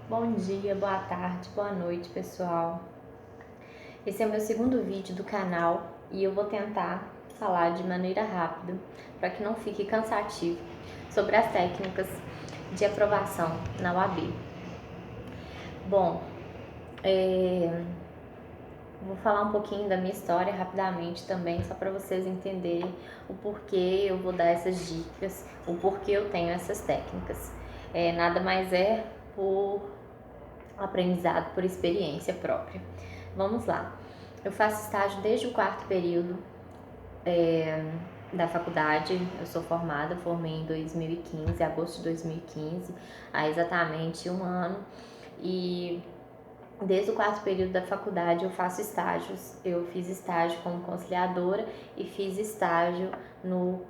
Bom dia, boa tarde, boa noite, pessoal. Esse é o meu segundo vídeo do canal e eu vou tentar falar de maneira rápida para que não fique cansativo sobre as técnicas de aprovação na UAB. Bom, vou falar um pouquinho da minha história rapidamente também, só para vocês entenderem o porquê eu vou dar essas dicas, o porquê eu tenho essas técnicas. Nada mais é por aprendizado, por experiência própria. Vamos lá. Eu faço estágio desde o quarto período da faculdade. Eu sou formada, formei em 2015, agosto de 2015, há exatamente um ano. E desde o quarto período da faculdade eu faço estágios. Eu fiz estágio como conciliadora e fiz estágio no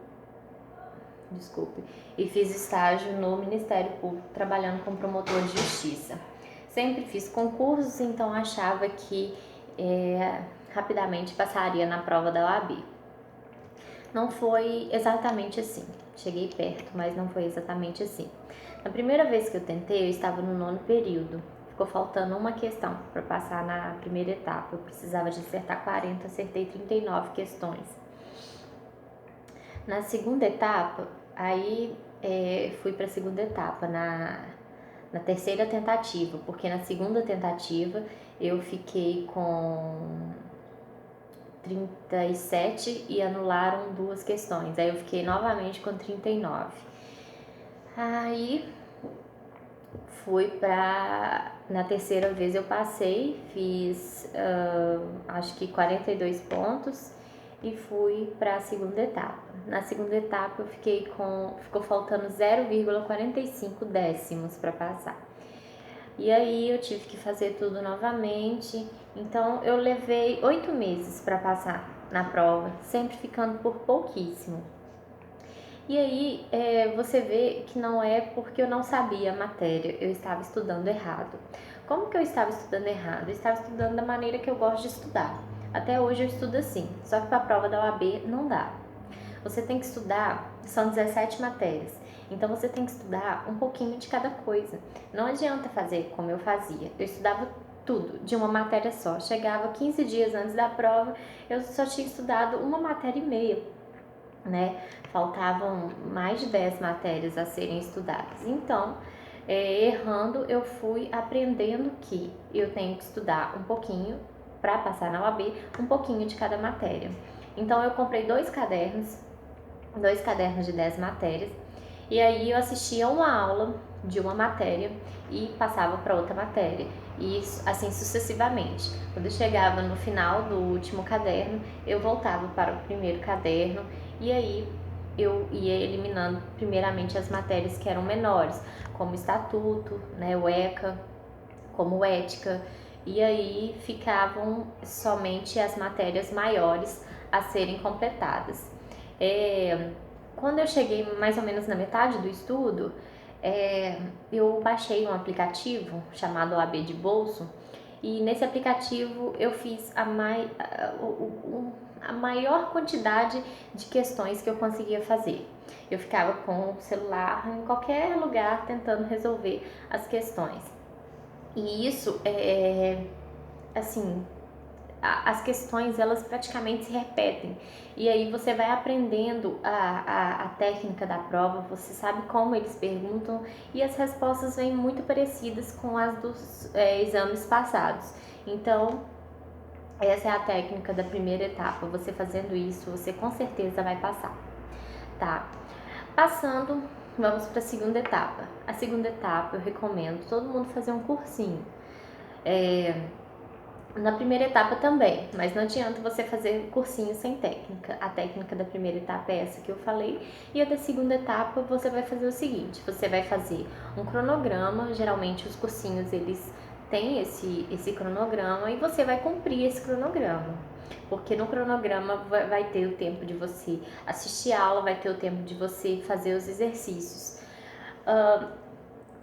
Ministério Público, trabalhando como promotor de justiça. Sempre fiz concursos, então achava que rapidamente passaria na prova da OAB. Não foi exatamente assim. Cheguei perto, mas não foi exatamente assim. Na primeira vez que eu tentei, eu estava no nono período. Ficou faltando uma questão para passar na primeira etapa. Eu precisava de acertar 40, acertei 39 questões. Na segunda etapa, aí fui para a segunda etapa, na terceira tentativa, porque na segunda tentativa eu fiquei com 37 e anularam duas questões. Aí eu fiquei novamente com 39. Aí na terceira vez eu passei, fiz acho que 42 pontos e fui para a segunda etapa. Na segunda etapa eu ficou faltando 0,45 décimos para passar. E aí eu tive que fazer tudo novamente. Então eu levei 8 meses para passar na prova, sempre ficando por pouquíssimo. E aí você vê que não é porque eu não sabia a matéria, eu estava estudando errado. Como que eu estava estudando errado? Eu estava estudando da maneira que eu gosto de estudar. Até hoje eu estudo assim, só que para a prova da OAB não dá. Você tem que estudar, são 17 matérias, então você tem que estudar um pouquinho de cada coisa. Não adianta fazer como eu fazia, eu estudava tudo de uma matéria só. Chegava 15 dias antes da prova, eu só tinha estudado uma matéria e meia, né? Faltavam mais de 10 matérias a serem estudadas. Então, errando, eu fui aprendendo que eu tenho que estudar um pouquinho para passar na UAB, um pouquinho de cada matéria. Então, eu comprei dois cadernos de 10 matérias, e aí eu assistia uma aula de uma matéria e passava para outra matéria, e assim sucessivamente. Quando eu chegava no final do último caderno, eu voltava para o primeiro caderno, e aí eu ia eliminando primeiramente as matérias que eram menores, como estatuto, né, o ECA, como ética, e aí ficavam somente as matérias maiores a serem completadas. Quando eu cheguei mais ou menos na metade do estudo, eu baixei um aplicativo chamado OAB de Bolso, e nesse aplicativo eu fiz a maior quantidade de questões que eu conseguia fazer. Eu ficava com o celular em qualquer lugar tentando resolver as questões. E isso assim, as questões elas praticamente se repetem, e aí você vai aprendendo a técnica da prova, você sabe como eles perguntam, e as respostas vêm muito parecidas com as dos exames passados. Então essa é a técnica da primeira etapa. Você fazendo isso, você com certeza vai passar, tá? Passando, vamos para a segunda etapa. A segunda etapa eu recomendo todo mundo fazer um cursinho. Na primeira etapa também, mas não adianta você fazer cursinho sem técnica. A técnica da primeira etapa é essa que eu falei, e a da segunda etapa você vai fazer o seguinte: você vai fazer um cronograma. Geralmente os cursinhos eles têm esse cronograma, e você vai cumprir esse cronograma, porque no cronograma vai ter o tempo de você assistir a aula, vai ter o tempo de você fazer os exercícios.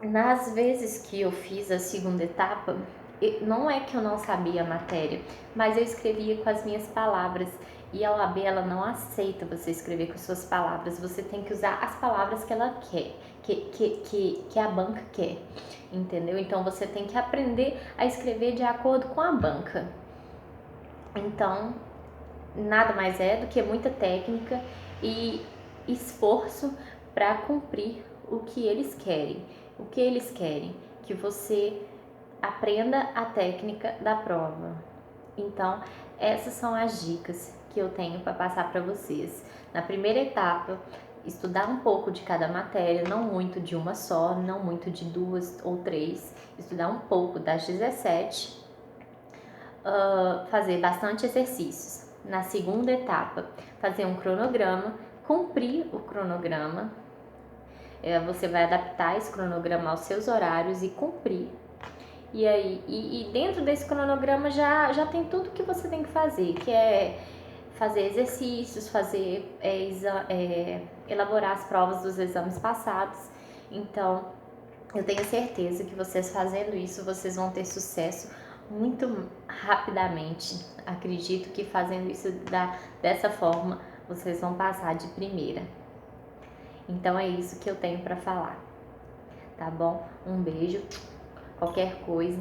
Nas vezes que eu fiz a segunda etapa, não é que eu não sabia a matéria, mas eu escrevia com as minhas palavras. E a OAB, ela não aceita você escrever com suas palavras. Você tem que usar as palavras que ela quer, que a banca quer, entendeu? Então você tem que aprender a escrever de acordo com a banca. Então, nada mais é do que muita técnica e esforço para cumprir o que eles querem. O que eles querem? Que você aprenda a técnica da prova. Então, essas são as dicas que eu tenho para passar para vocês. Na primeira etapa, estudar um pouco de cada matéria, não muito de uma só, não muito de 2 ou 3, estudar um pouco das 17, fazer bastante exercícios. Na segunda etapa, fazer um cronograma, cumprir o cronograma. Você vai adaptar esse cronograma aos seus horários e cumprir. E aí, e dentro desse cronograma já tem tudo que você tem que fazer, que é fazer exercícios, elaborar as provas dos exames passados. Então, eu tenho certeza que vocês fazendo isso, vocês vão ter sucesso muito rapidamente. Acredito que fazendo isso dessa forma, vocês vão passar de primeira. Então é isso que eu tenho para falar, tá bom? Um beijo. Qualquer coisa,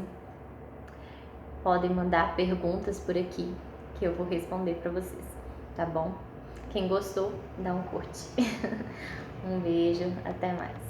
podem mandar perguntas por aqui que eu vou responder para vocês, tá bom? Quem gostou, dá um curte. Um beijo, até mais.